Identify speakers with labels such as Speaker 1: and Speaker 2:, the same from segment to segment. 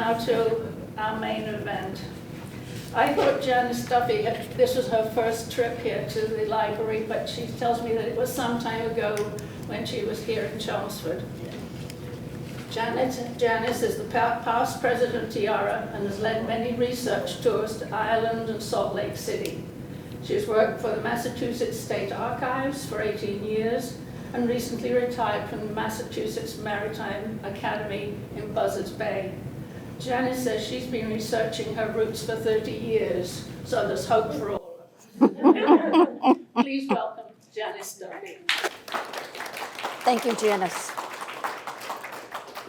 Speaker 1: now to our main event. I thought Janis Duffy, this was her first trip here to the library, but she tells me that it was some time ago when she was here in Chelmsford. Janis is the past president of Tiara and has led many research tours to Ireland and Salt Lake City. She has worked for the Massachusetts State Archives for 18 years and recently retired from the Massachusetts Maritime Academy in Buzzards Bay. Janis says she's been researching her roots for 30 years, so there's hope for all of us. Please welcome Janis Duffy.
Speaker 2: Thank you, Janis.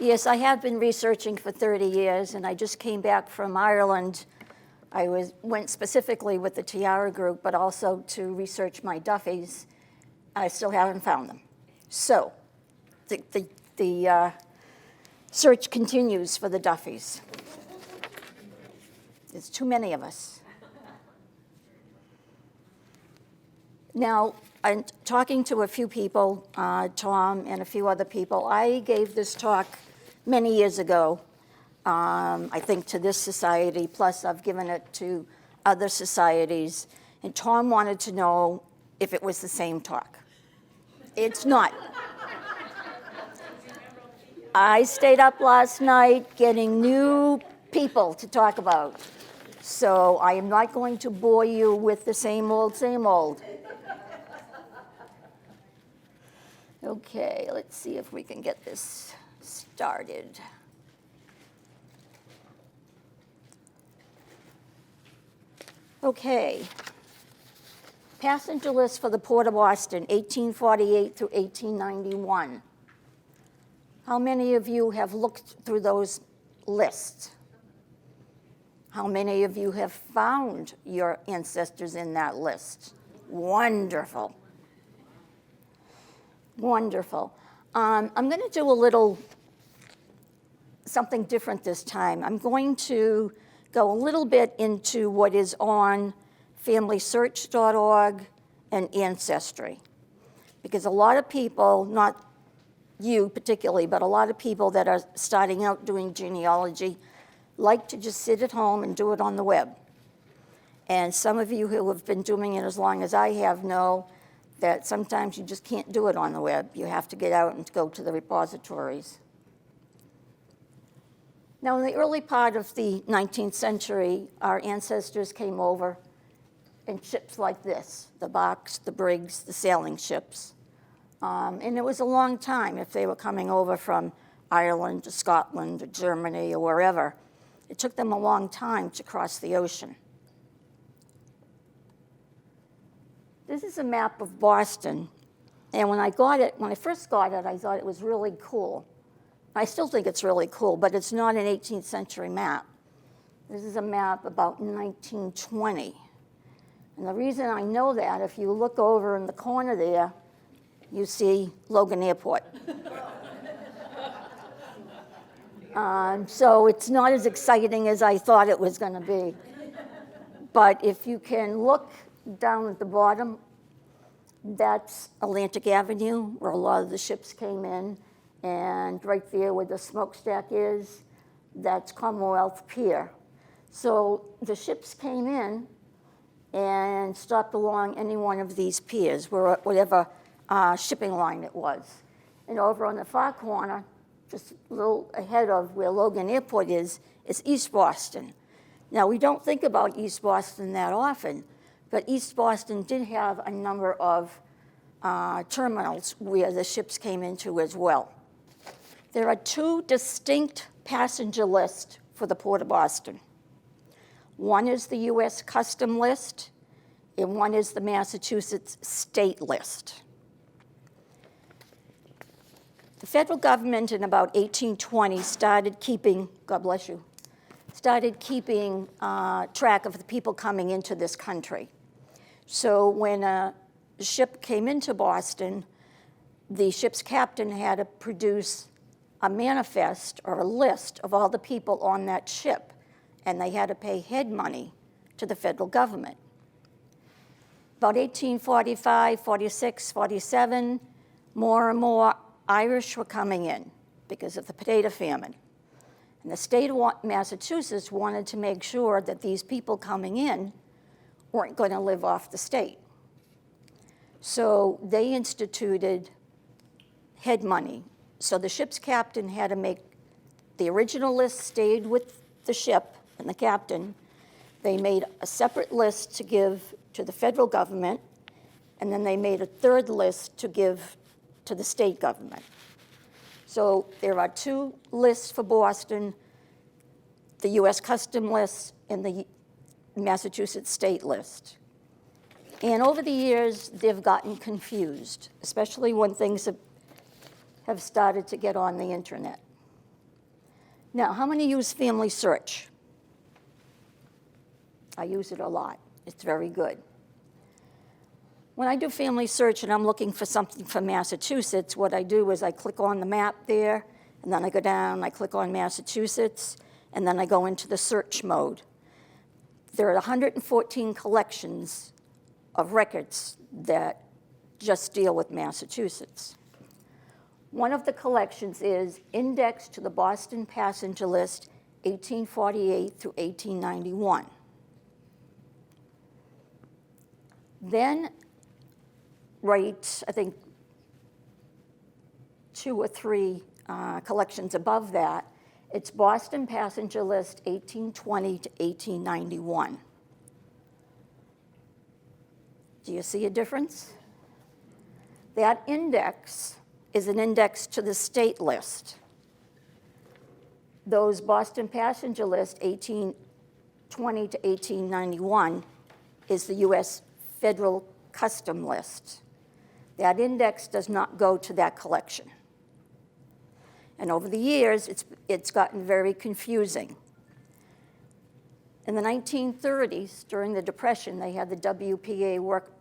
Speaker 2: Yes, I have been researching for 30 years, and I just came back from Ireland. I went specifically with the Tiara group, but also to research my Duffys. I still haven't found them. So the search continues for the Duffys. There's too many of us. Now, I'm talking to a few people, Tom and a few other people. I gave this talk many years ago, I think to this society, plus I've given it to other societies. And Tom wanted to know if it was the same talk. It's not. I stayed up last night getting new people to talk about. So I am not going to bore you with the same old, same old. Okay, let's see if we can get this started. Okay. Passenger list for the Port of Boston, 1848 through 1891. How many of you have looked through those lists? How many of you have found your ancestors in that list? Wonderful. Wonderful. I'm going to do a little something different this time. I'm going to go a little bit into what is on FamilySearch.org and Ancestry. Because a lot of people, not you particularly, but a lot of people that are starting out doing genealogy like to just sit at home and do it on the web. And some of you who have been doing it as long as I have know that sometimes you just can't do it on the web. You have to get out and go to the repositories. Now, in the early part of the 19th century, our ancestors came over in ships like this, the barks, the brigs, the sailing ships. And it was a long time if they were coming over from Ireland to Scotland or Germany or wherever. It took them a long time to cross the ocean. This is a map of Boston. And when I first got it, I thought it was really cool. I still think it's really cool, but it's not an 18th century map. This is a map about 1920. And the reason I know that, if you look over in the corner there, you see Logan Airport. So it's not as exciting as I thought it was going to be. But if you can look down at the bottom, that's Atlantic Avenue, where a lot of the ships came in. And right there where the smokestack is, that's Commonwealth Pier. So the ships came in and stopped along any one of these piers, whatever shipping line it was. And over on the far corner, just a little ahead of where Logan Airport is East Boston. Now, we don't think about East Boston that often, but East Boston did have a number of terminals where the ships came into as well. There are two distinct passenger lists for the Port of Boston. One is the U.S. Custom list, and one is the Massachusetts State list. The federal government in about 1820 started keeping, God bless you, track of the people coming into this country. So when a ship came into Boston, the ship's captain had to produce a manifest or a list of all the people on that ship, and they had to pay head money to the federal government. About 1845, 46, 47, more and more Irish were coming in because of the potato famine. And the state of Massachusetts wanted to make sure that these people coming in weren't going to live off the state. So they instituted head money. So the ship's captain had to make, the original list stayed with the ship and the captain. They made a separate list to give to the federal government, and then they made a third list to give to the state government. So there are two lists for Boston, the US Custom list and the Massachusetts state list. And over the years, they've gotten confused, especially when things have started to get on the internet. Now, how many use Family Search? I use it a lot. It's very good. When I do Family Search and I'm looking for something from Massachusetts, what I do is I click on the map there, and then I go down, I click on Massachusetts, and then I go into the search mode. There are 114 collections of records that just deal with Massachusetts. One of the collections is Index to the Boston Passenger List, 1848 through 1891. Then, right, I think 2 or 3 collections above that, it's Boston Passenger List, 1820 to 1891. Do you see a difference? That index is an index to the state list. Those Boston Passenger List, 1820 to 1891, is the US Federal Custom List. That index does not go to that collection. And over the years, it's gotten very confusing. In the 1930s, during the Depression, they had the WPA work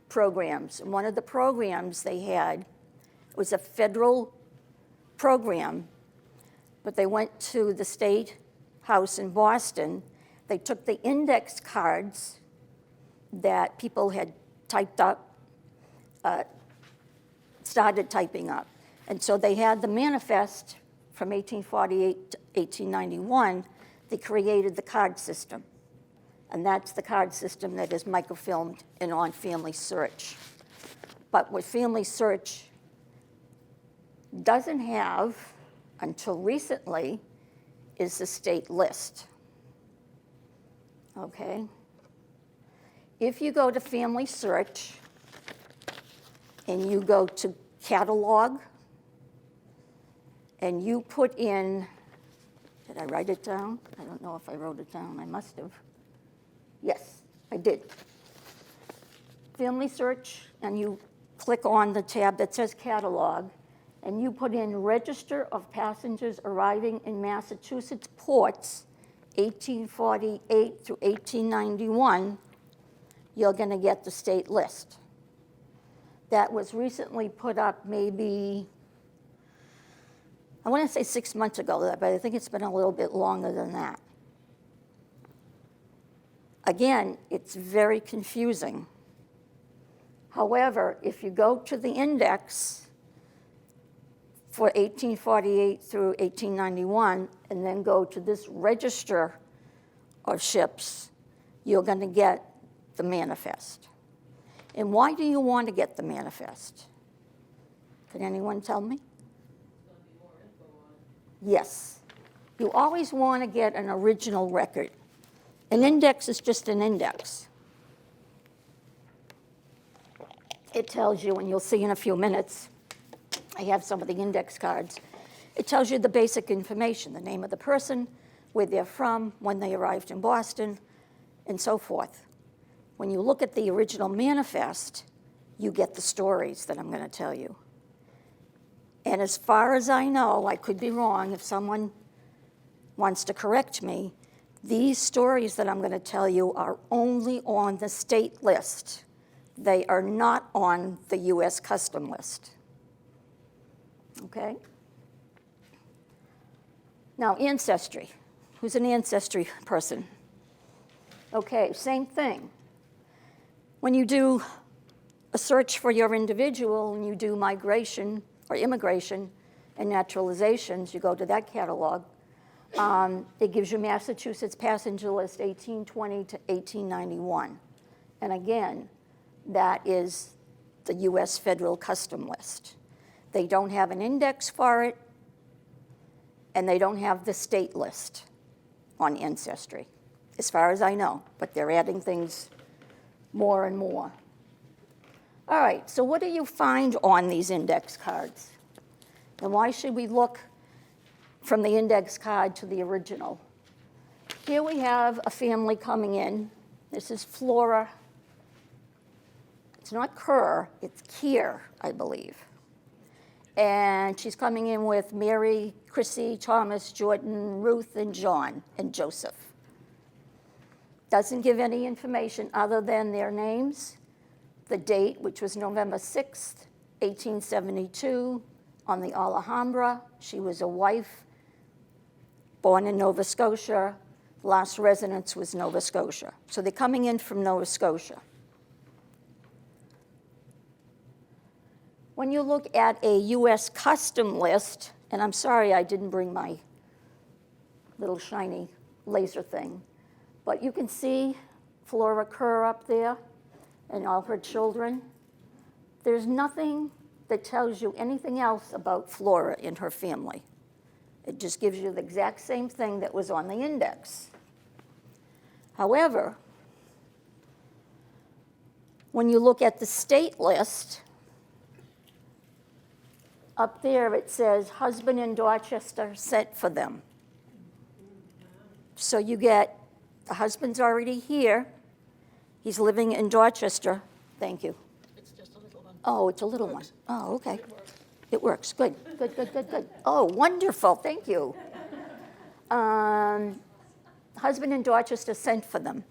Speaker 2: programs. And one of the programs they had was a federal program, but they went to the State House in Boston. They took the index cards that people had typed up, started typing up. And so they had the manifest from 1848 to 1891. They created the card system. And that's the card system that is microfilmed and on Family Search. But what Family Search doesn't have, until recently, is the state list. Okay? If you go to Family Search and you go to Catalog, and you put in, did I write it down? I don't know if I wrote it down. I must have. Yes, I did. Family Search, and you click on the tab that says Catalog, and you put in Register of Passengers Arriving in Massachusetts Ports, 1848 through 1891, you're going to get the state list. That was recently put up maybe, I want to say 6 months ago, but I think it's been a little bit longer than that. Again, it's very confusing. However, if you go to the index for 1848 through 1891 and then go to this register of ships, you're going to get the manifest. And why do you want to get the manifest? Can anyone tell me? Yes. You always want to get an original record. An index is just an index. It tells you, and you'll see in a few minutes, I have some of the index cards. It tells you the basic information, the name of the person, where they're from, when they arrived in Boston, and so forth. When you look at the original manifest, you get the stories that I'm going to tell you. And as far as I know, I could be wrong, if someone wants to correct me, these stories that I'm going to tell you are only on the state list. They are not on the US Custom list. Okay? Now, ancestry. Who's an ancestry person? Okay, same thing. When you do a search for your individual and you do migration or immigration, and Naturalizations, you go to that catalog, it gives you Massachusetts passenger list 1820 to 1891. And again, that is the US federal custom list. They don't have an index for it, and they don't have the state list on Ancestry, as far as I know, but they're adding things more and more. All right, so what do you find on these index cards? And why should we look from the index card to the original? Here we have a family coming in. This is Flora. It's not Kerr, it's Keir, I believe. And she's coming in with Mary, Chrissy, Thomas, Jordan, Ruth, and John, and Joseph. Doesn't give any information other than their names, the date, which was November 6th, 1872, on the Alhambra. She was a wife, born in Nova Scotia. Last residence was Nova Scotia. So they're coming in from Nova Scotia. When you look at a US custom list, and I'm sorry I didn't bring my little shiny laser thing, but you can see Flora Kerr up there and all her children. There's nothing that tells you anything else about Flora and her family. It just gives you the exact same thing that was on the index. However, when you look at the state list, up there it says husband in Dorchester sent for them. So you get, the husband's already here. He's living in Dorchester. Thank you.
Speaker 3: It's just a little one.
Speaker 2: Oh, it's a little one. Oh, okay. It works. Good, good, good, good, good. Oh, wonderful. Thank you. Husband in Dorchester sent for them.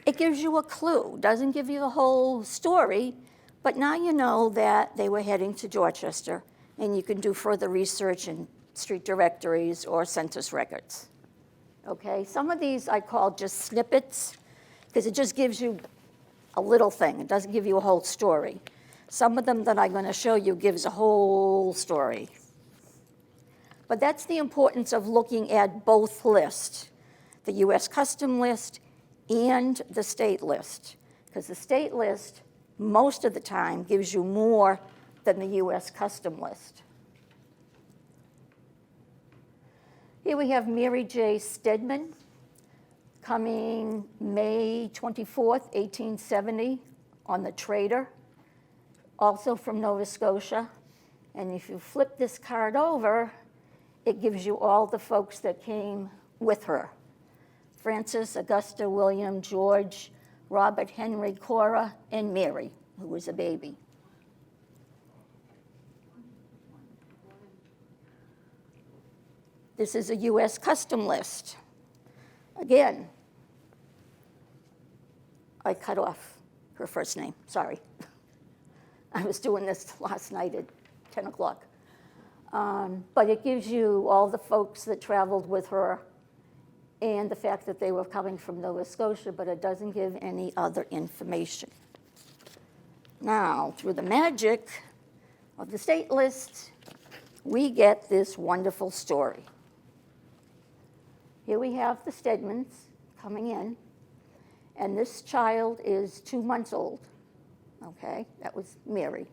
Speaker 2: It gives you a clue. Doesn't give you the whole story, but now you know that they were heading to Dorchester, and you can do further research in street directories or census records. Okay, some of these I call just snippets, because it just gives you a little thing. It doesn't give you a whole story. Some of them that I'm going to show you gives a whole story. But that's the importance of looking at both lists, the US custom list and the state list, because the state list most of the time gives you more than the US custom list. Here we have Mary Jay Steadman coming May 24th, 1870 on the Trader, also from Nova Scotia. And if you flip this card over, it gives you all the folks that came with her. Francis, Augusta, William, George, Robert, Henry, Cora, and Mary, who was a baby. This is a US custom list. Again, I cut off her first name, sorry. I was doing this last night at 10 o'clock. But it gives you all the folks that traveled with her and the fact that they were coming from Nova Scotia, but it doesn't give any other information. Now, through the magic of the state list, we get this wonderful story. Here we have the Steadmans coming in, and this child is 2 months old, okay? That was Mary.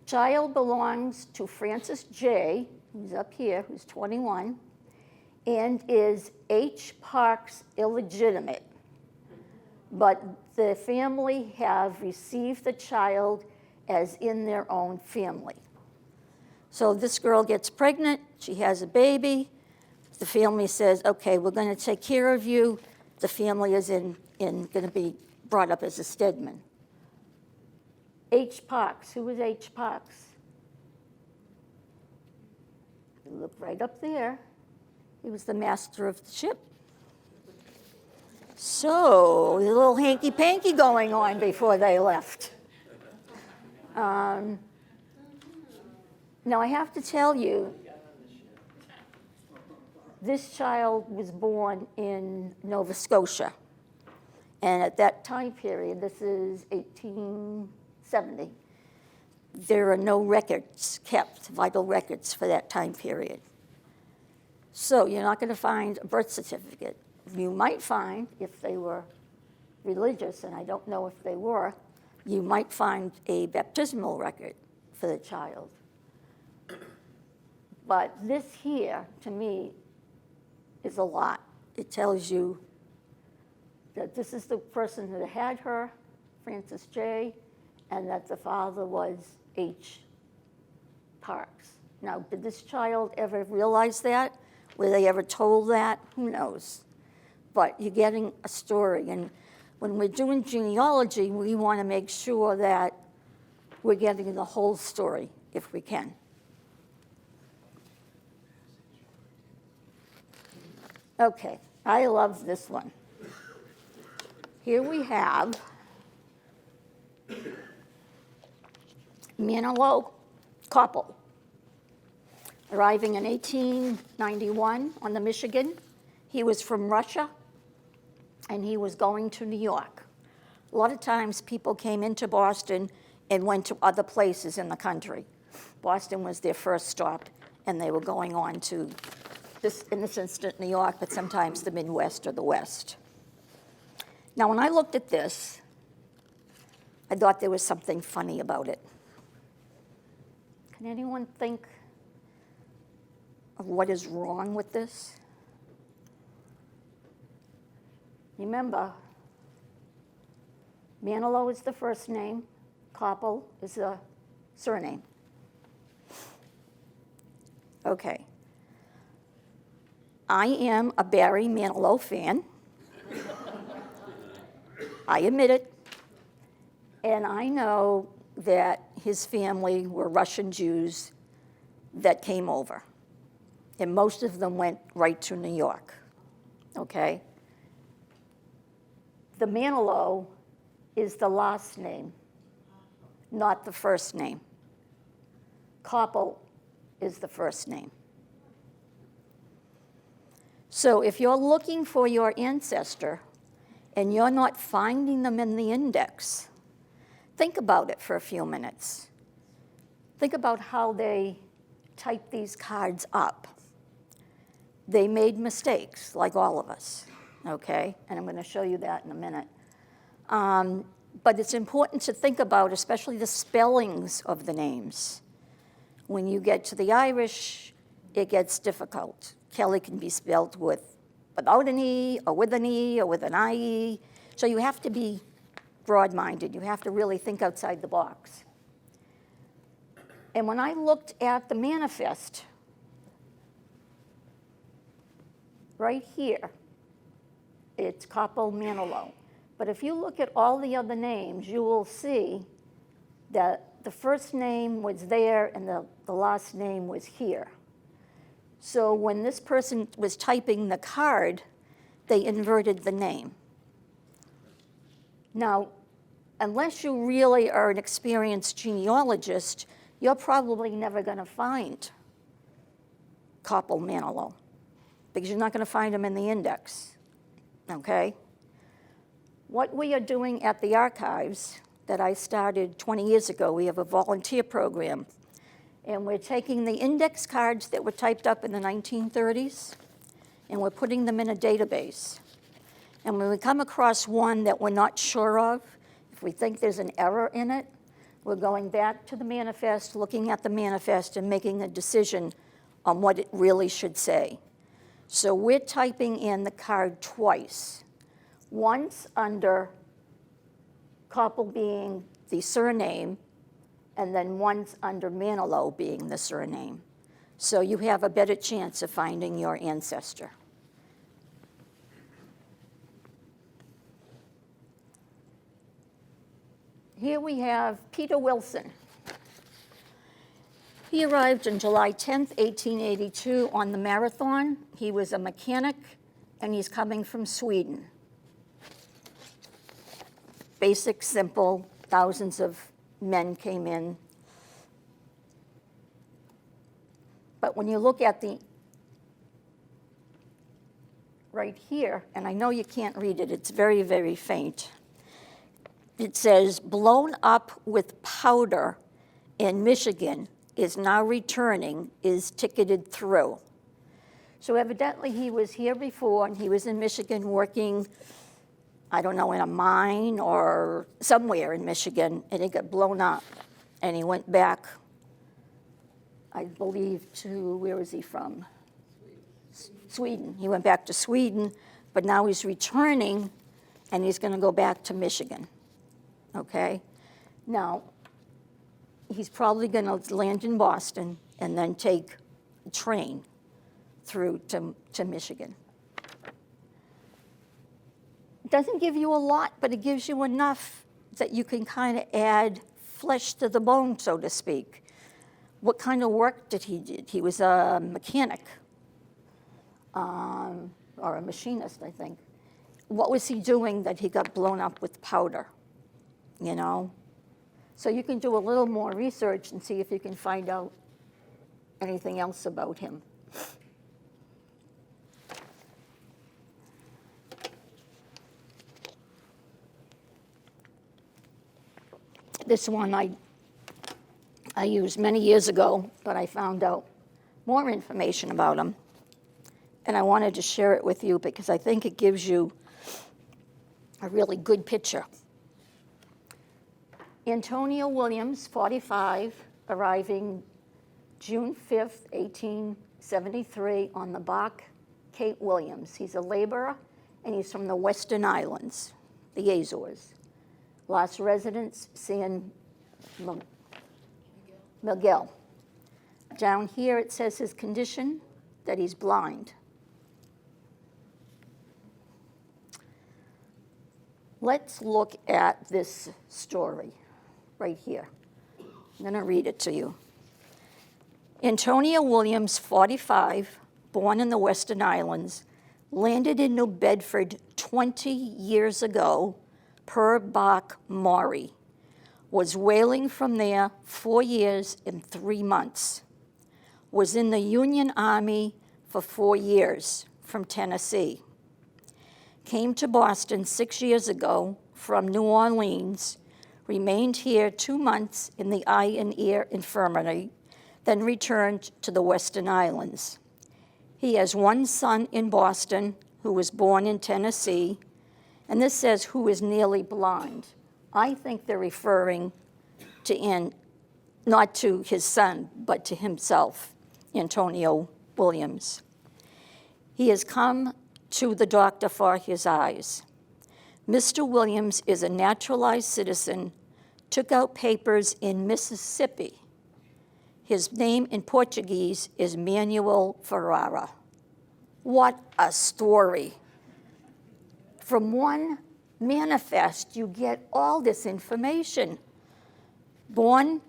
Speaker 2: Child belongs to Francis J., who's up here, who's 21, and is H. Park's illegitimate. But the family have received the child as in their own family. So this girl gets pregnant, she has a baby. The family says, okay, we're going to take care of you. The family is going to be brought up as a Steadman. H. Parks, who was H. Parks? You look right up there. He was the master of the ship. So, a little hanky-panky going on before they left. Now, I have to tell you, this child was born in Nova Scotia. And at that time period, this is 1870, there are no records kept, vital records for that time period. So you're not going to find a birth certificate. You might find, if they were religious, and I don't know if they were, you might find a baptismal record for the child. But this here, to me, is a lot. It tells you that this is the person who had her, Francis J., and that the father was H. Parks. Now, did this child ever realize that? Were they ever told that? Who knows? But you're getting a story. And when we're doing genealogy, we want to make sure that we're getting the whole story, if we can. Okay, I love this one. Here we have Menelik Koppel, arriving in 1891 on the Michigan. He was from Russia, and he was going to New York. A lot of times people came into Boston and went to other places in the country. Boston was their first stop, and they were going on to, in this instance, New York, but sometimes the Midwest or the West. Now, when I looked at this, I thought there was something funny about it. Can anyone think of what is wrong with this? Remember, Menelik is the first name, Koppel is the surname. Okay. I am a Barry Manilow fan. I admit it. And I know that his family were Russian Jews that came over. And most of them went right to New York, okay? The Manilow is the last name, not the first name. Koppel is the first name. So if you're looking for your ancestor and you're not finding them in the index, think about it for a few minutes. Think about how they typed these cards up. They made mistakes, like all of us, okay? And I'm going to show you that in a minute. But it's important to think about, especially the spellings of the names. When you get to the Irish, it gets difficult. Kelly can be spelled without an E, or with an E, or with an IE. So you have to be broad-minded. You have to really think outside the box. And when I looked at the manifest, right here, it's Koppel Manilow. But if you look at all the other names, you will see that the first name was there and the last name was here. So when this person was typing the card, they inverted the name. Now, unless you really are an experienced genealogist, you're probably never going to find Koppel Manilow, because you're not going to find them in the index, okay? What we are doing at the archives that I started 20 years ago, we have a volunteer program, and we're taking the index cards that were typed up in the 1930s, and we're putting them in a database. And when we come across one that we're not sure of, if we think there's an error in it, we're going back to the manifest, looking at the manifest, and making a decision on what it really should say. So we're typing in the card twice, once under Koppel being the surname, and then once under Manilow being the surname. So you have a better chance of finding your ancestor. Here we have Peter Wilson. He arrived on July 10th, 1882 on the Marathon. He was a mechanic, and he's coming from Sweden. Basic, simple, thousands of men came in. But when you look at the, right here, and I know you can't read it, it's very, very faint. It says, blown up with powder in Michigan is now returning is ticketed through. So evidently he was here before, and he was in Michigan working, I don't know, in a mine or somewhere in Michigan, and it got blown up. And he went back, I believe, to, where is he from? Sweden. He went back to Sweden, but now he's returning, and he's going to go back to Michigan, okay? Now, he's probably going to land in Boston and then take a train through to Michigan. It doesn't give you a lot, but it gives you enough that you can kind of add flesh to the bone, so to speak. What kind of work did he do? He was a mechanic, or a machinist, I think. What was he doing that he got blown up with powder, you know? So you can do a little more research and see if you can find out anything else about him. This one I used many years ago, but I found out more information about him. And I wanted to share it with you because I think it gives you a really good picture. Antonio Williams, 45, arriving June 5th, 1873, on the bark Kate Williams. He's a laborer, and he's from the Western Islands, the Azores. Last residence, San Miguel. Down here it says his condition, that he's blind. Let's look at this story right here. I'm going to read it to you. Antonio Williams, 45, born in the Western Islands, landed in New Bedford 20 years ago per Bach Maury, was whaling from there 4 years and 3 months, was in the Union Army for 4 years from Tennessee, came to Boston 6 years ago from New Orleans, remained here 2 months in the Eye and Ear Infirmary, then returned to the Western Islands. He has one son in Boston who was born in Tennessee, and this says who is nearly blind. I think they're referring to not to his son, but to himself, Antonio Williams. He has come to the doctor for his eyes. Mr. Williams is a naturalized citizen, took out papers in Mississippi. His name in Portuguese is Manuel Ferrara. What a story. From one manifest, you get all this information. Born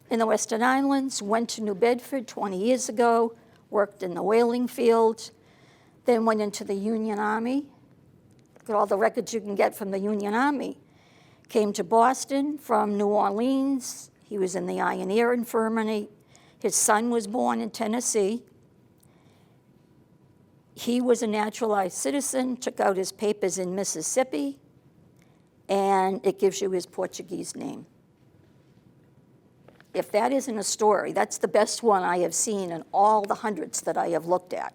Speaker 2: in the Western Islands, went to New Bedford 20 years ago, worked in the whaling field, then went into the Union Army. Look at all the records you can get from the Union Army. Came to Boston from New Orleans. He was in the Eye and Ear Infirmary. His son was born in Tennessee. He was a naturalized citizen, took out his papers in Mississippi, and it gives you his Portuguese name. If that isn't a story, that's the best one I have seen in all the hundreds that I have looked at.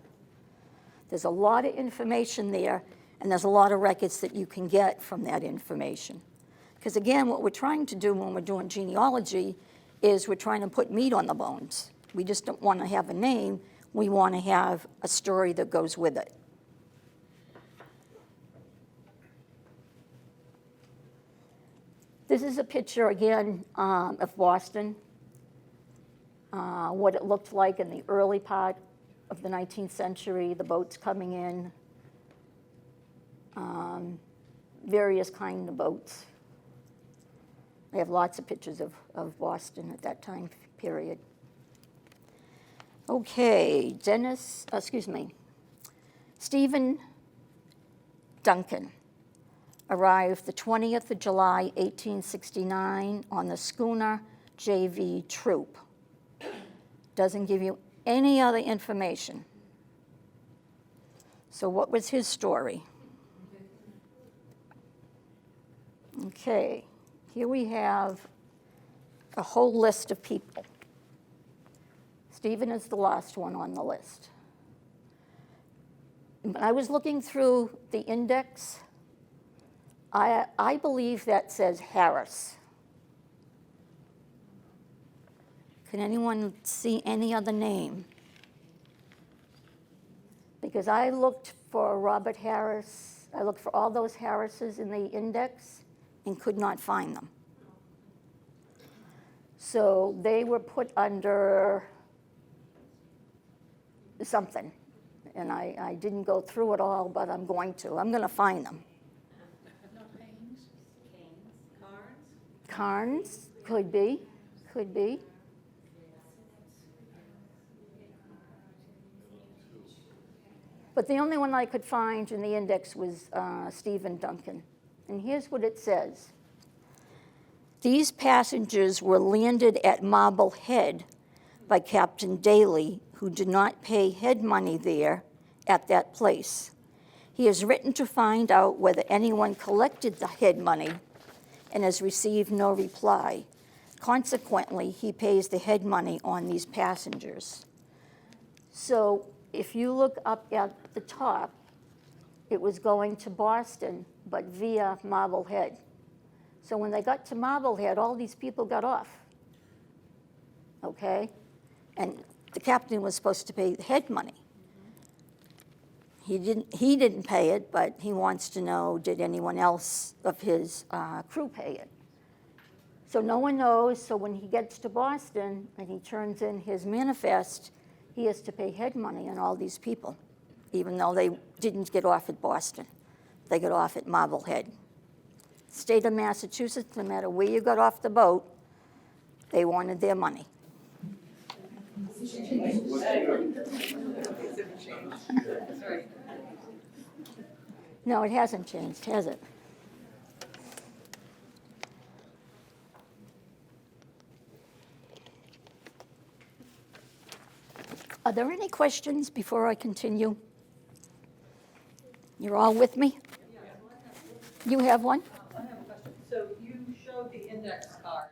Speaker 2: There's a lot of information there, and there's a lot of records that you can get from that information. Because again, what we're trying to do when we're doing genealogy is we're trying to put meat on the bones. We just don't want to have a name. We want to have a story that goes with it. This is a picture, again, of Boston, what it looked like in the early part of the 19th century, the boats coming in, various kind of boats. I have lots of pictures of Boston at that time period. Okay, Stephen Duncan arrived the 20th of July, 1869 on the schooner J.V. Troop. Doesn't give you any other information. So what was his story? Okay, here we have a whole list of people. Stephen is the last one on the list. When I was looking through the index, I believe that says Harris. Can anyone see any other name? Because I looked for Robert Harris, I looked for all those Harrises in the index and could not find them. So they were put under something. And I didn't go through it all, but I'm going to. I'm going to find them.
Speaker 1: Not Haynes?
Speaker 2: Carnes, could be. But the only one I could find in the index was Stephen Duncan. And here's what it says. These passengers were landed at Marblehead by Captain Daly, who did not pay head money there at that place. He has written to find out whether anyone collected the head money and has received no reply. Consequently, he pays the head money on these passengers. So if you look up at the top, it was going to Boston, but via Marblehead. So when they got to Marblehead, all these people got off, okay? And the captain was supposed to pay the head money. He didn't pay it, but he wants to know, did anyone else of his crew pay it? So no one knows, so when he gets to Boston and he turns in his manifest, he has to pay head money on all these people, even though they didn't get off at Boston. They got off at Marblehead. State of Massachusetts, no matter where you got off the boat, they wanted their money. No, it hasn't changed, has it? Are there any questions before I continue? You're all with me? You have one?
Speaker 3: I have a question. So you showed the index card.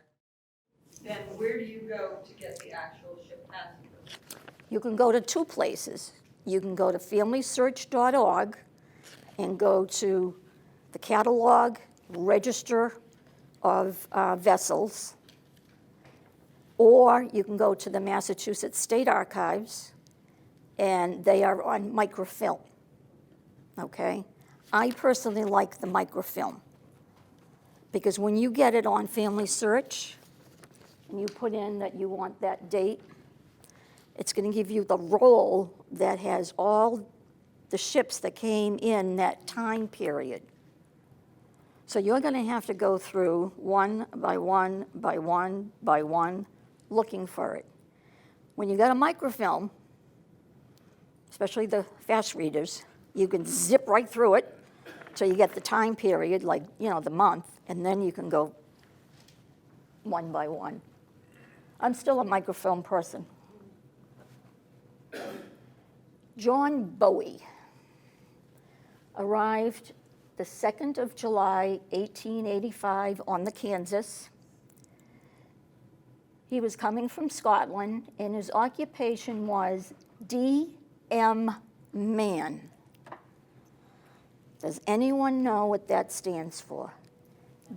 Speaker 3: Then where do you go to get the actual ship passengers?
Speaker 2: You can go to two places. You can go to familysearch.org and go to the catalog, register of vessels, or you can go to the Massachusetts State Archives, and they are on microfilm, okay? I personally like the microfilm, because when you get it on Family Search, and you put in that you want that date, it's going to give you the roll that has all the ships that came in that time period. So you're going to have to go through one by one by one by one, looking for it. When you got a microfilm, especially the fast readers, you can zip right through it till you get the time period, like, you know, the month, and then you can go one by one. I'm still a microfilm person. John Bowie arrived the 2nd of July, 1885 on the Kansas. He was coming from Scotland, and his occupation was D.M. Man. Does anyone know what that stands for?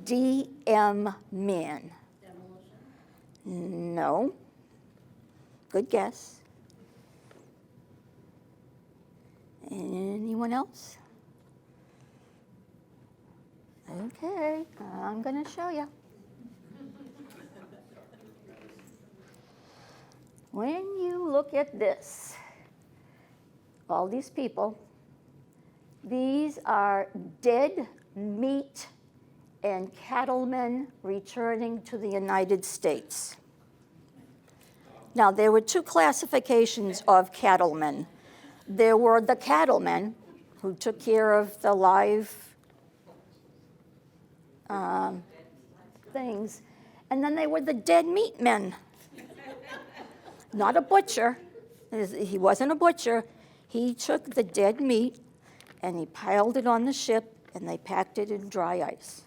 Speaker 2: D.M. Man. Demolition? No. Good guess. Anyone else? Okay, I'm going to show you. When you look at this, all these people, these are dead meat and cattlemen returning to the United States. Now, there were two classifications of cattlemen. There were the cattlemen who took care of the live things, and then they were the dead meat men. Not a butcher. He wasn't a butcher. He took the dead meat and he piled it on the ship and they packed it in dry ice.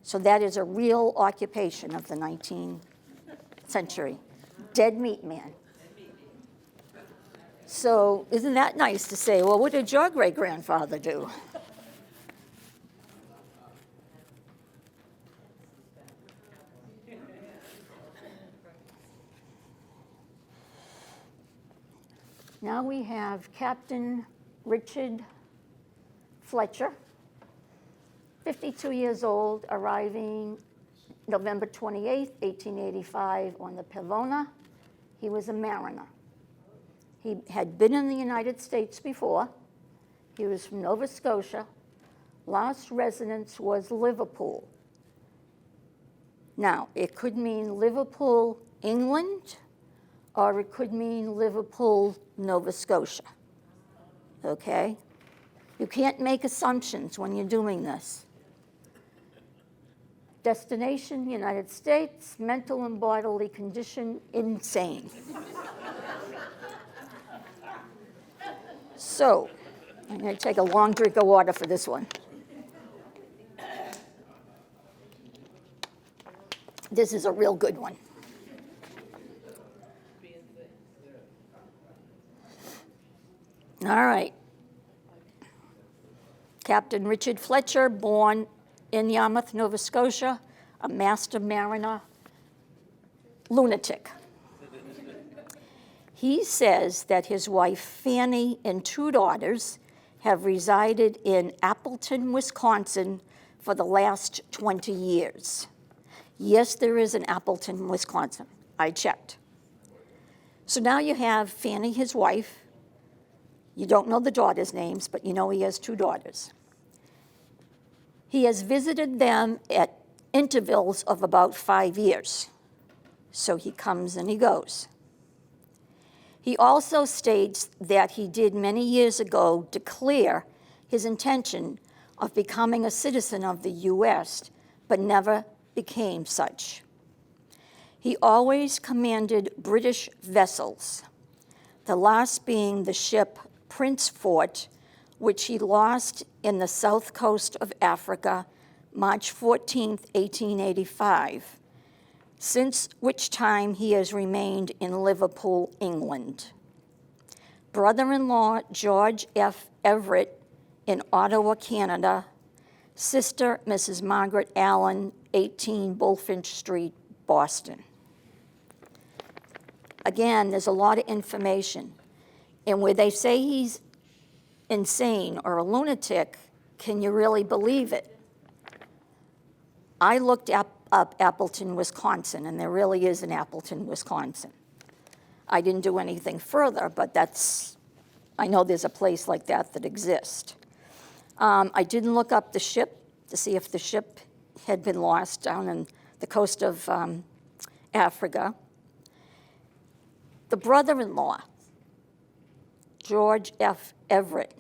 Speaker 2: So that is a real occupation of the 19th century. Dead meat man. So isn't that nice to say, well, what did your great-grandfather do? Now we have Captain Richard Fletcher, 52 years old, arriving November 28, 1885 on the Pavona. He was a mariner. He had been in the United States before. He was from Nova Scotia. Last residence was Liverpool. Now, it could mean Liverpool, England, or it could mean Liverpool, Nova Scotia. Okay? You can't make assumptions when you're doing this. Destination, United States, mental and bodily condition, insane. So, I'm going to take a long drink of water for this one. This is a real good one. All right. Captain Richard Fletcher, born in Yarmouth, Nova Scotia, a master mariner, lunatic. He says that his wife Fanny and 2 daughters have resided in Appleton, Wisconsin for the last 20 years. Yes, there is an Appleton, Wisconsin. I checked. So now you have Fanny, his wife. You don't know the daughters' names, but you know he has 2 daughters. He has visited them at intervals of about 5 years. So he comes and he goes. He also states that he did many years ago declare his intention of becoming a citizen of the U.S., but never became such. He always commanded British vessels, the last being the ship Prince Fort, which he lost in the south coast of Africa, March 14, 1885, since which time he has remained in Liverpool, England. Brother-in-law George F. Everett in Ottawa, Canada. Sister Mrs. Margaret Allen, 18 Bullfinch Street, Boston. Again, there's a lot of information. And where they say he's insane or a lunatic, can you really believe it? I looked up Appleton, Wisconsin, and there really is an Appleton, Wisconsin. I didn't do anything further, but I know there's a place like that exists. I didn't look up the ship to see if the ship had been lost down in the coast of Africa. The brother-in-law, George F. Everett,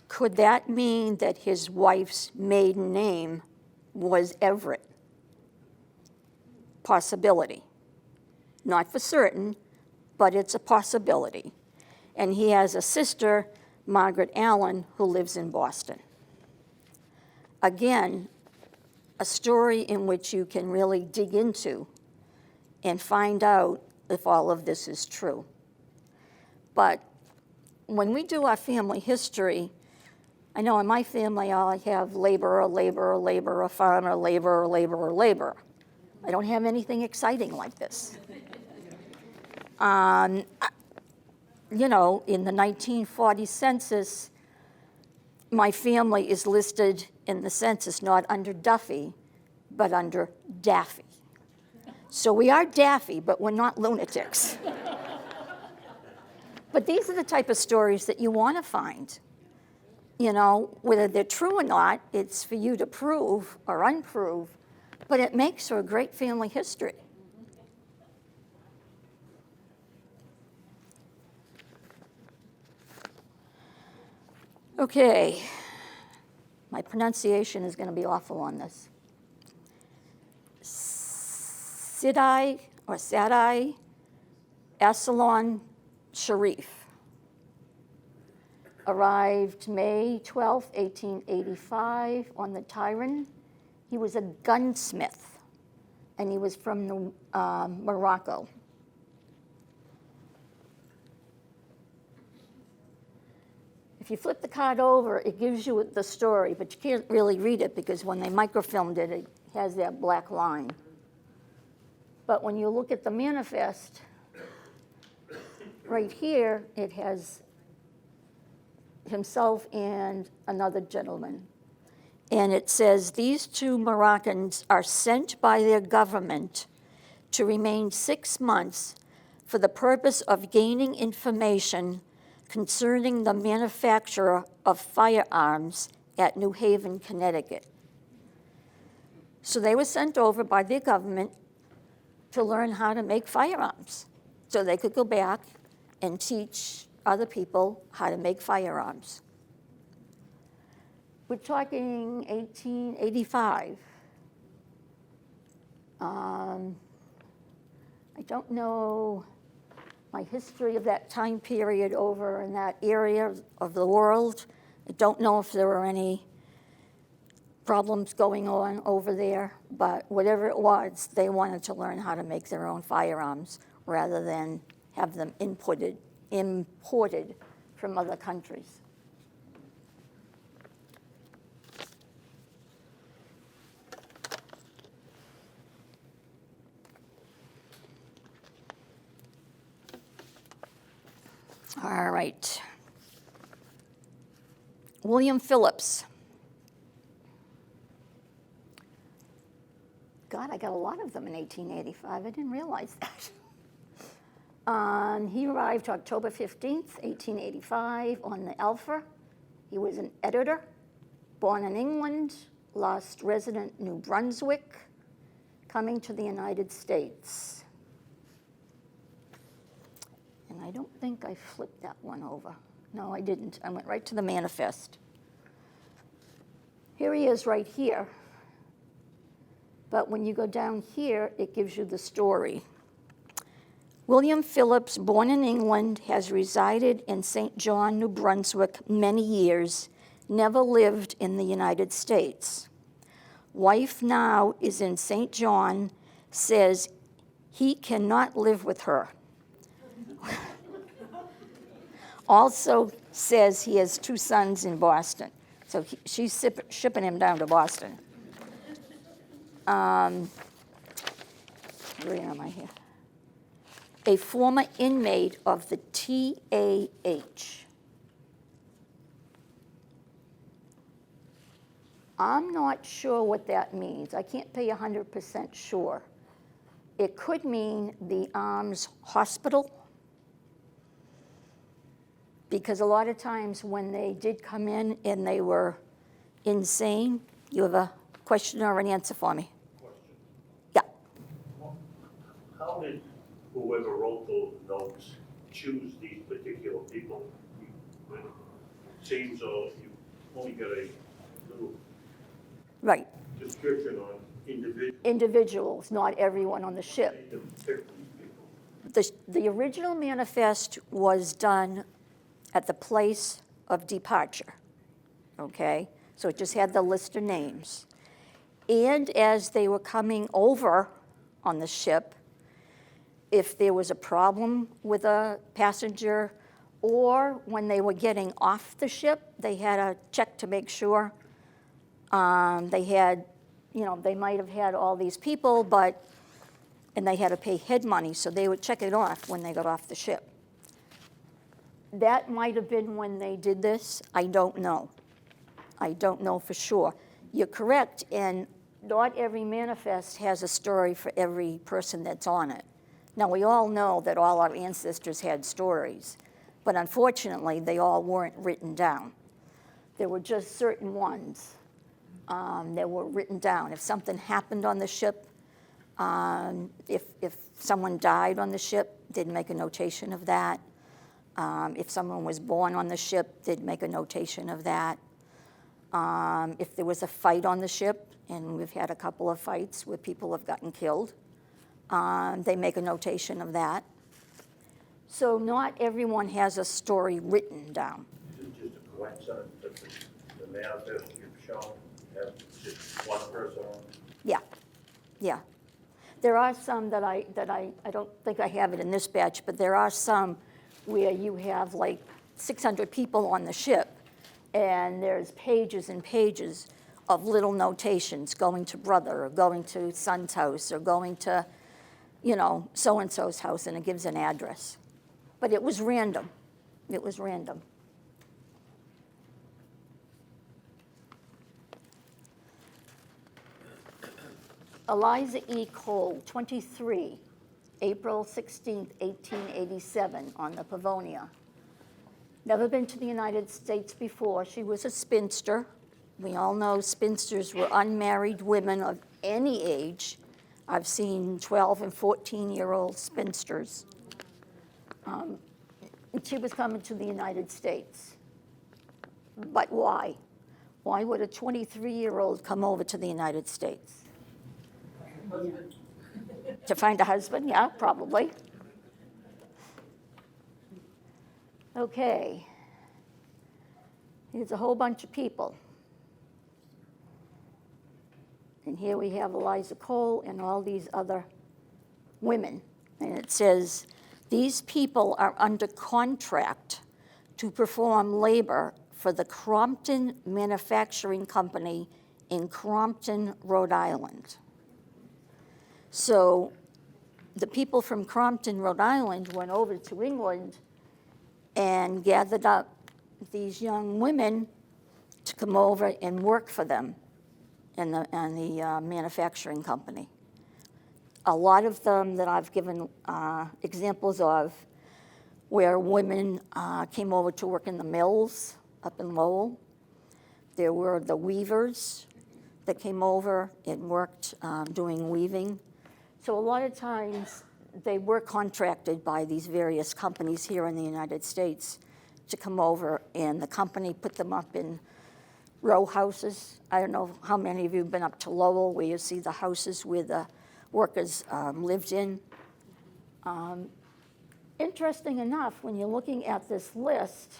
Speaker 2: could that mean that his wife's maiden name was Everett? Possibility. Not for certain, but it's a possibility. And he has a sister, Margaret Allen, who lives in Boston. Again, a story in which you can really dig into and find out if all of this is true. But when we do our family history, I know in my family I have laborer, laborer, laborer, farmer, laborer, laborer, laborer. I don't have anything exciting like this. You know, in the 1940 census, my family is listed in the census not under Duffy, but under Daffy. So we are Daffy, but we're not lunatics. But these are the type of stories that you want to find. You know, whether they're true or not, it's for you to prove or unprove, but it makes for a great family history. Okay, my pronunciation is going to be awful on this. Sadai Assalon Sharif. arrived May 12, 1885 on the Tyran. He was a gunsmith, and he was from Morocco. If you flip the card over, it gives you the story, but you can't really read it because when they microfilmed it, it has that black line. But when you look at the manifest, right here, it has himself and another gentleman. And it says, these two Moroccans are sent by their government to remain 6 months for the purpose of gaining information concerning the manufacture of firearms at New Haven, Connecticut. So they were sent over by their government to learn how to make firearms so they could go back and teach other people how to make firearms. We're talking 1885. I don't know my history of that time period over in that area of the world. I don't know if there were any problems going on over there, but whatever it was, they wanted to learn how to make their own firearms rather than have them imported from other countries. All right. William Phillips. God, I got a lot of them in 1885. I didn't realize that. He arrived October 15th, 1885 on the Alpha. He was an editor, born in England, last resident New Brunswick, coming to the United States. And I don't think I flipped that one over. No, I didn't. I went right to the manifest. Here he is right here. But when you go down here, it gives you the story. William Phillips, born in England, has resided in St. John, New Brunswick many years, never lived in the United States. Wife now is in St. John, says he cannot live with her. Also says he has 2 sons in Boston. So she's shipping him down to Boston. Where am I here? A former inmate of the TAH. I'm not sure what that means. I can't be 100% sure. It could mean the Arms Hospital, because a lot of times when they did come in and they were insane. You have a question or an answer for me? Yeah.
Speaker 4: How did whoever wrote those notes choose these particular people? It seems you only got a little
Speaker 2: Right.
Speaker 4: description on individuals.
Speaker 2: Individuals, not everyone on the ship. The original manifest was done at the place of departure, okay? So it just had the list of names. And as they were coming over on the ship, if there was a problem with a passenger, or when they were getting off the ship, they had to check to make sure they had, they might have had all these people, and they had to pay head money, so they would check it off when they got off the ship. That might have been when they did this. I don't know. I don't know for sure. You're correct, and not every manifest has a story for every person that's on it. Now, we all know that all our ancestors had stories, but unfortunately, they all weren't written down. There were just certain ones that were written down. If something happened on the ship, if someone died on the ship, they'd make a notation of that. If someone was born on the ship, they'd make a notation of that. If there was a fight on the ship, and we've had a couple of fights where people have gotten killed, they make a notation of that. So not everyone has a story written down.
Speaker 4: Just a coincidence that the manifest you've shown have just one person on it?
Speaker 2: Yeah, yeah. There are some that I don't think I have it in this batch, but there are some where you have like 600 people on the ship, and there's pages and pages of little notations going to brother, or going to son's house, or going to, you know, so-and-so's house, and it gives an address. But it was random. It was random. Eliza E. Cole, 23, April 16, 1887, on the Pavonia. Never been to the United States before. She was a spinster. We all know spinsters were unmarried women of any age. I've seen 12 and 14-year-old spinsters. And she was coming to the United States. But why? Why would a 23-year-old come over to the United States? To find a husband, yeah, probably. Okay. Here's a whole bunch of people. And here we have Eliza Cole and all these other women. And it says, these people are under contract to perform labor for the Crompton Manufacturing Company in Crompton, Rhode Island. So the people from Crompton, Rhode Island went over to England and gathered up these young women to come over and work for them in the manufacturing company. A lot of them that I've given examples of where women came over to work in the mills up in Lowell. There were the weavers that came over and worked doing weaving. So a lot of times they were contracted by these various companies here in the United States to come over, and the company put them up in row houses. I don't know how many of you have been up to Lowell where you see the houses where the workers lived in. Interesting enough, when you're looking at this list,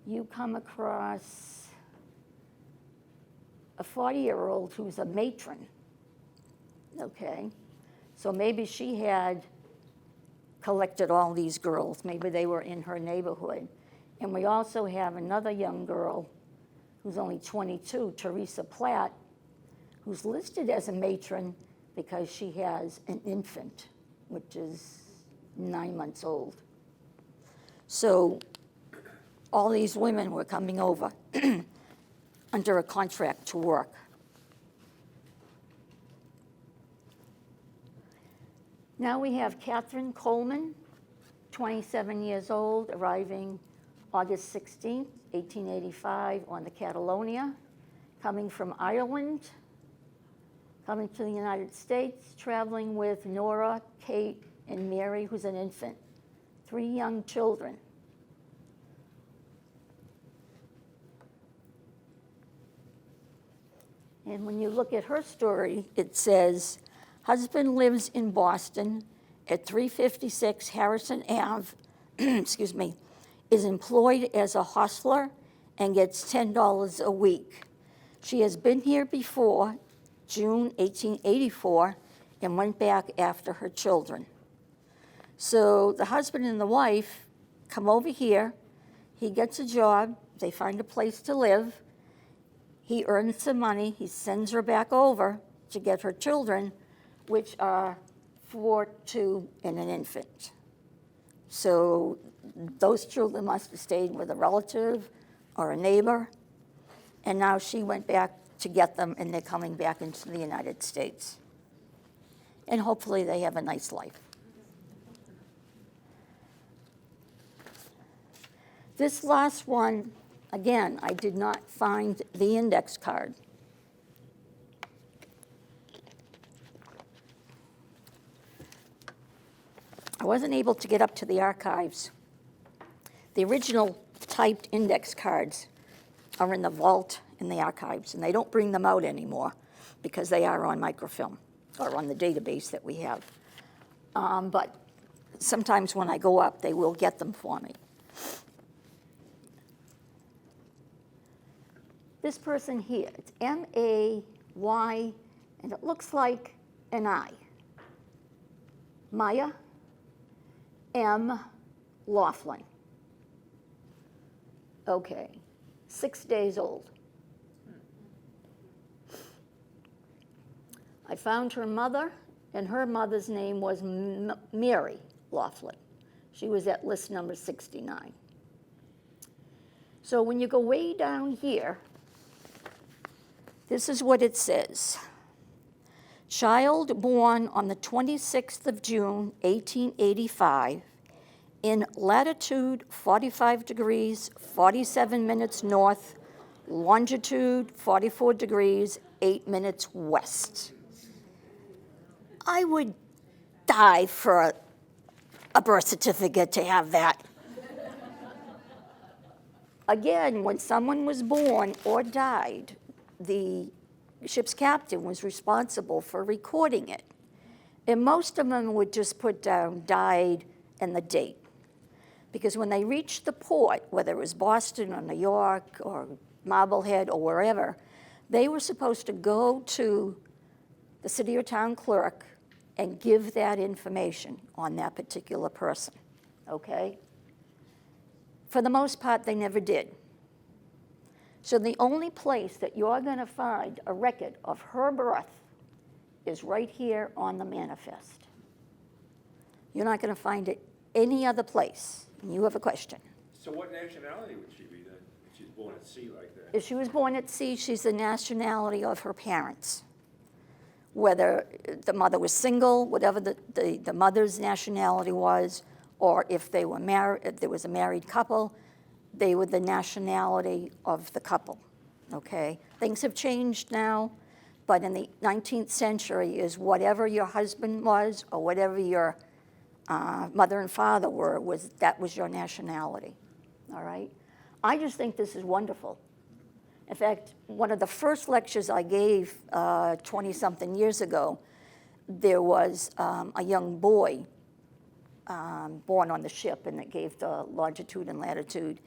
Speaker 2: you come across a 40-year-old who's a matron, okay? So maybe she had collected all these girls. Maybe they were in her neighborhood. And we also have another young girl who's only 22, Teresa Platt, who's listed as a matron because she has an infant, which is 9 months old. So all these women were coming over under a contract to work. Now we have Katherine Coleman, 27 years old, arriving August 16, 1885 on the Catalonia, coming from Ireland, coming to the United States, traveling with Nora, Kate, and Mary, who's an infant, 3 young children. And when you look at her story, it says, husband lives in Boston at 356 Harrison Ave, excuse me, is employed as a hostler and gets $10 a week. She has been here before, June 1884, and went back after her children. So the husband and the wife come over here, he gets a job, they find a place to live, he earns some money, he sends her back over to get her children, which are 4, 2, and an infant. So those children must have stayed with a relative or a neighbor, and now she went back to get them, and they're coming back into the United States. And hopefully they have a nice life. This last one, again, I did not find the index card. I wasn't able to get up to the archives. The original typed index cards are in the vault in the archives, and they don't bring them out anymore because they are on microfilm or on the database that we have. But sometimes when I go up, they will get them for me. this person here, it's M-A-Y, and it looks like an I. Maya M. Laughlin. Okay, 6 days old. I found her mother, and her mother's name was Mary Laughlin. She was at list number 69. So when you go way down here, this is what it says. Child born on the 26th of June, 1885, in latitude 45 degrees, 47 minutes north, longitude 44 degrees, 8 minutes west. I would die for a birth certificate to have that. Again, when someone was born or died, the ship's captain was responsible for recording it. And most of them would just put down died and the date. Because when they reached the port, whether it was Boston or New York or Marblehead or wherever, they were supposed to go to the city or town clerk and give that information on that particular person, okay? For the most part, they never did. So the only place that you're gonna find a record of her birth is right here on the manifest. You're not gonna find it any other place. And you have a question.
Speaker 5: So what nationality would she be then, if she's born at sea like that?
Speaker 2: If she was born at sea, she's the nationality of her parents. Whether the mother was single, whatever the mother's nationality was, or if they were married, if there was a married couple, they were the nationality of the couple, okay? Things have changed now, but in the 19th century is whatever your husband was or whatever your mother and father were, that was your nationality, all right? I just think this is wonderful. In fact, one of the first lectures I gave 20-something years ago, there was a young boy born on the ship, and it gave the longitude and latitude,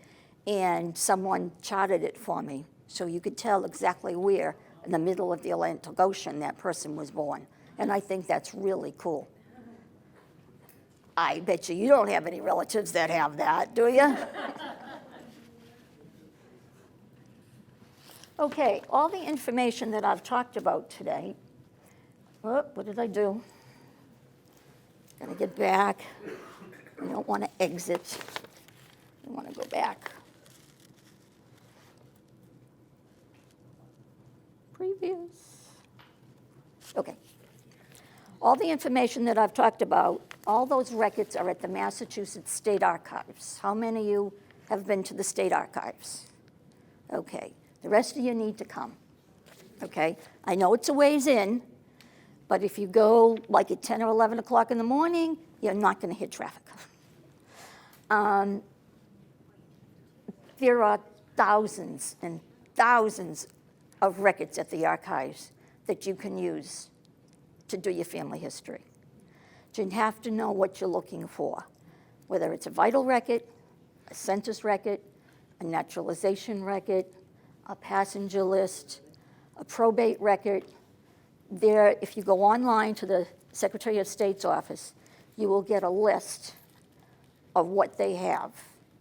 Speaker 2: and someone charted it for me, so you could tell exactly where in the middle of the Atlantic Ocean that person was born, and I think that's really cool. I bet you don't have any relatives that have that, do you? Okay, all the information that I've talked about today, what did I do? Gotta get back. I don't want to exit. I want to go back. Previous. Okay. All the information that I've talked about, all those records are at the Massachusetts State Archives. How many of you have been to the State Archives? Okay. The rest of you need to come, okay? I know it's a ways in, but if you go like at 10 or 11 o'clock in the morning, you're not going to hit traffic. There are thousands and thousands of records at the archives that you can use to do your family history. You have to know what you're looking for, whether it's a vital record, a census record, a naturalization record, a passenger list, a probate record. There, if you go online to the Secretary of State's office, you will get a list of what they have,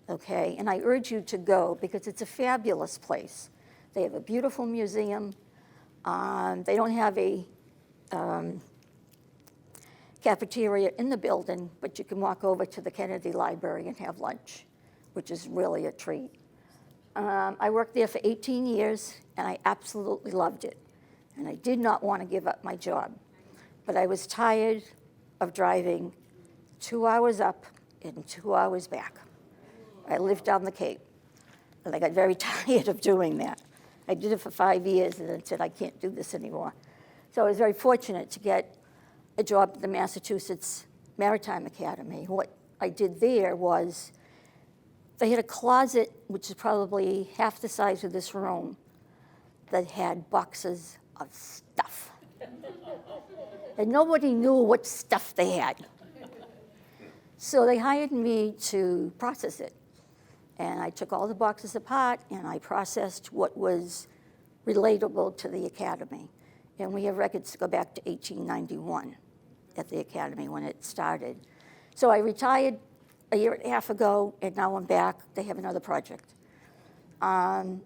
Speaker 2: okay? And I urge you to go because it's a fabulous place. They have a beautiful museum. They don't have a cafeteria in the building, but you can walk over to the Kennedy Library and have lunch, which is really a treat. I worked there for 18 years, and I absolutely loved it. And I did not want to give up my job. But I was tired of driving 2 hours up and 2 hours back. I lived down the Cape, and I got very tired of doing that. I did it for 5 years, and then said, I can't do this anymore. So I was very fortunate to get a job at the Massachusetts Maritime Academy. What I did there was, they had a closet, which is probably half the size of this room, that had boxes of stuff. And nobody knew what stuff they had. So they hired me to process it. And I took all the boxes apart, and I processed what was relatable to the academy. And we have records to go back to 1891 at the academy when it started. So I retired a year and a half ago, and now I'm back. They have another project. But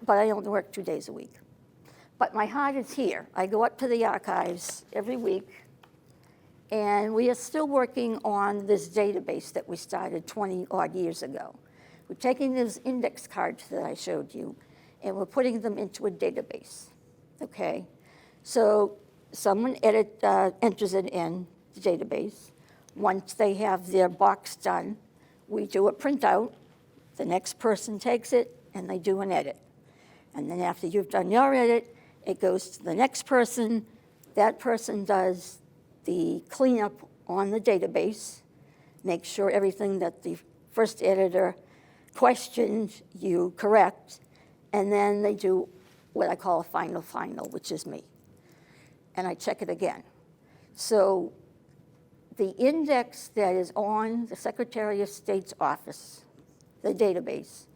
Speaker 2: I only work 2 days a week. But my heart is here. I go up to the archives every week, and we are still working on this database that we started 20-odd years ago. We're taking those index cards that I showed you, and we're putting them into a database, okay? So someone enters it in the database. Once they have their box done, we do a printout. The next person takes it, and they do an edit. And then after you've done your edit, it goes to the next person. That person does the cleanup on the database, make sure everything that the first editor questioned you correct, and then they do what I call a final, which is me. And I check it again. So the index that is on the Secretary of State's office, the database,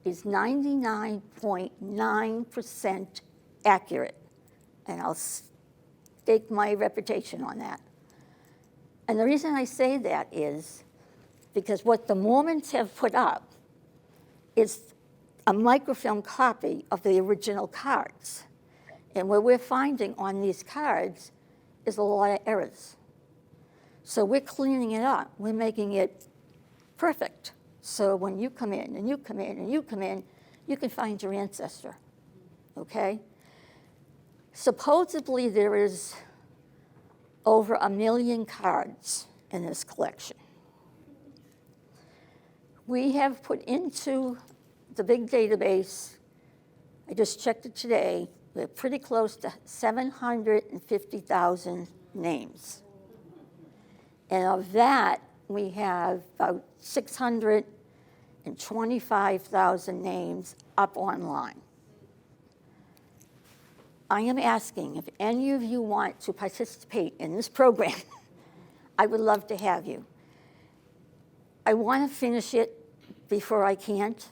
Speaker 2: is 99.9% accurate. And I'll stake my reputation on that. And the reason I say that is because what the Mormons have put up is a microfilm copy of the original cards. And what we're finding on these cards is a lot of errors. So we're cleaning it up. We're making it perfect. So when you come in, and you come in, and you come in, you can find your ancestor, okay? Supposedly there is over 1 million cards in this collection. We have put into the big database, I just checked it today, we're pretty close to 750,000 names. And of that, we have about 625,000 names up online. I am asking if any of you want to participate in this program, I would love to have you. I want to finish it before I can't.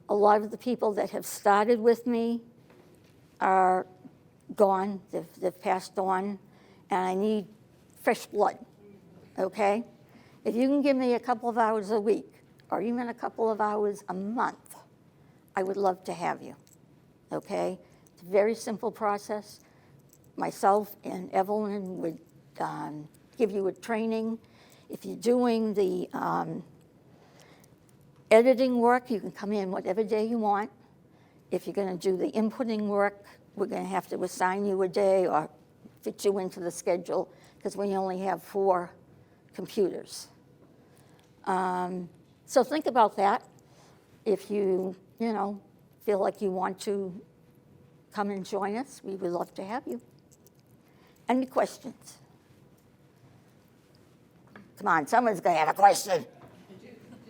Speaker 2: A lot of the people that have started with me are gone, they've passed on, and I need fresh blood, okay? If you can give me a couple of hours a week, or even a couple of hours a month, I would love to have you, okay? It's a very simple process. Myself and Evelyn would give you a training. If you're doing the editing work, you can come in whatever day you want. If you're going to do the inputting work, we're going to have to assign you a day or fit you into the schedule because we only have 4 computers. So think about that. If you feel like you want to come and join us, we would love to have you. Any questions? Come on, someone's going to have a question.
Speaker 6: Do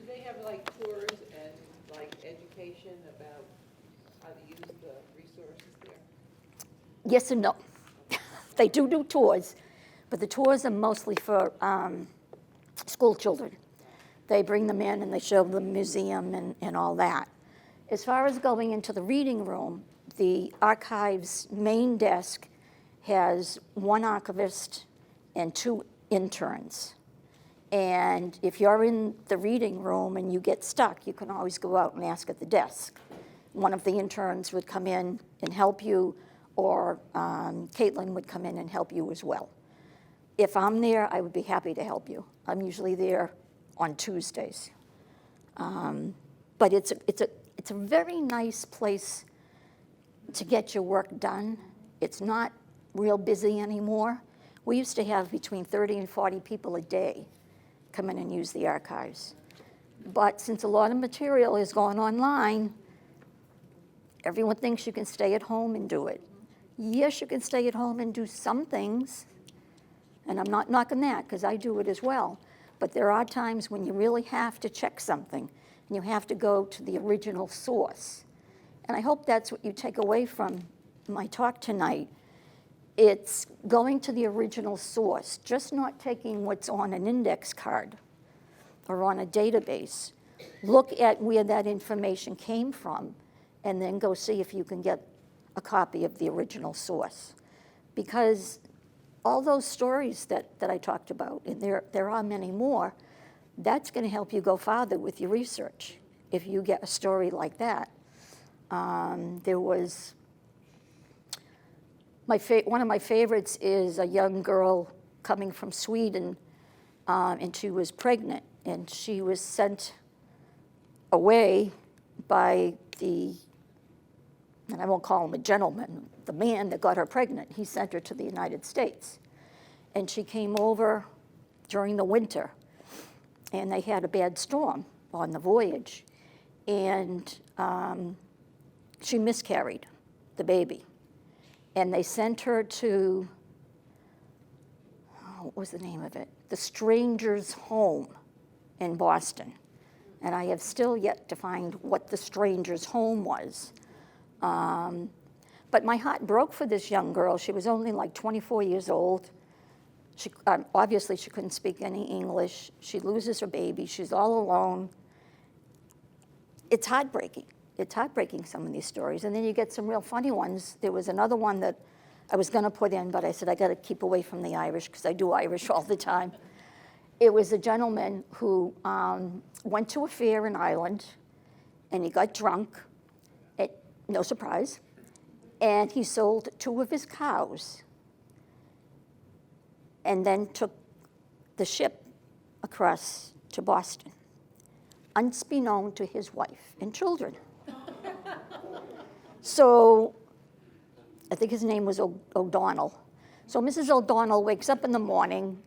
Speaker 6: they have like tours and like education about how to use the resources there?
Speaker 2: Yes and no. They do tours, but the tours are mostly for school children. They bring them in and they show them the museum and all that. As far as going into the reading room, the archive's main desk has 1 archivist and 2 interns. And if you're in the reading room and you get stuck, you can always go out and ask at the desk. One of the interns would come in and help you, or Caitlin would come in and help you as well. If I'm there, I would be happy to help you. I'm usually there on Tuesdays. But it's a very nice place to get your work done. It's not real busy anymore. We used to have between 30 and 40 people a day come in and use the archives. But since a lot of material is going online, everyone thinks you can stay at home and do it. Yes, you can stay at home and do some things, and I'm not knocking that because I do it as well. But there are times when you really have to check something and you have to go to the original source. And I hope that's what you take away from my talk tonight. It's going to the original source, just not taking what's on an index card or on a database. Look at where that information came from and then go see if you can get a copy of the original source, because all those stories that I talked about, and there are many more, that's going to help you go farther with your research if you get a story like that. There was, one of my favorites is a young girl coming from Sweden, and she was pregnant, and she was sent away by and I won't call him a gentleman, the man that got her pregnant. He sent her to the United States. And she came over during the winter, and they had a bad storm on the voyage. And she miscarried the baby. And they sent her to, what was the name of it? The Stranger's Home in Boston. And I have still yet to find what the Stranger's Home was. But my heart broke for this young girl. She was only like 24 years old. Obviously, she couldn't speak any English. She loses her baby. She's all alone. It's heartbreaking. It's heartbreaking, some of these stories. And then you get some real funny ones. There was another one that I was going to put in, but I said I got to keep away from the Irish because I do Irish all the time. It was a gentleman who went to a fair in Ireland, and he got drunk. No surprise. And he sold 2 of his cows and then took the ship across to Boston, unbeknown to his wife and children. So I think his name was O'Donnell. So Mrs. O'Donnell wakes up in the morning,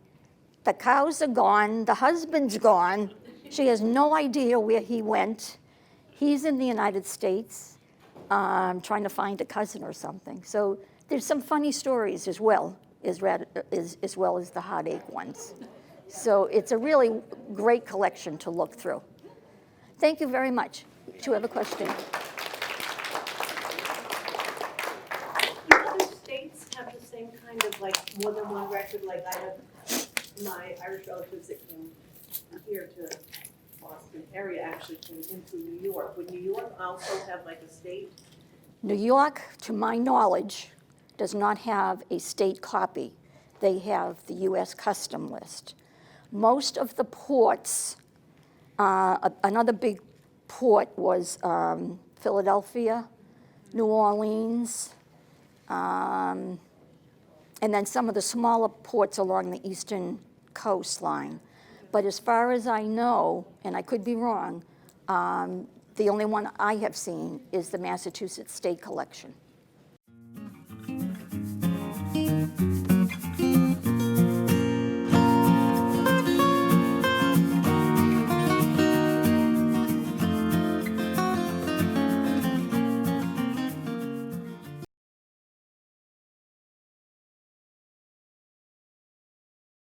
Speaker 2: the cows are gone, the husband's gone, she has no idea where he went. He's in the United States. Trying to find a cousin or something. So there's some funny stories as well as the heartache ones. So it's a really great collection to look through. Thank you very much. Do you have a question?
Speaker 7: Do other states have the same kind of like more than one record? Like I have my Irish relatives that came here to Boston area actually came into New York. Would New York also have like a state?
Speaker 2: New York, to my knowledge, does not have a state copy. They have the U.S. custom list. Most of the ports, another big port was Philadelphia, New Orleans, and then some of the smaller ports along the eastern coastline. But as far as I know, and I could be wrong, the only one I have seen is the Massachusetts State Collection.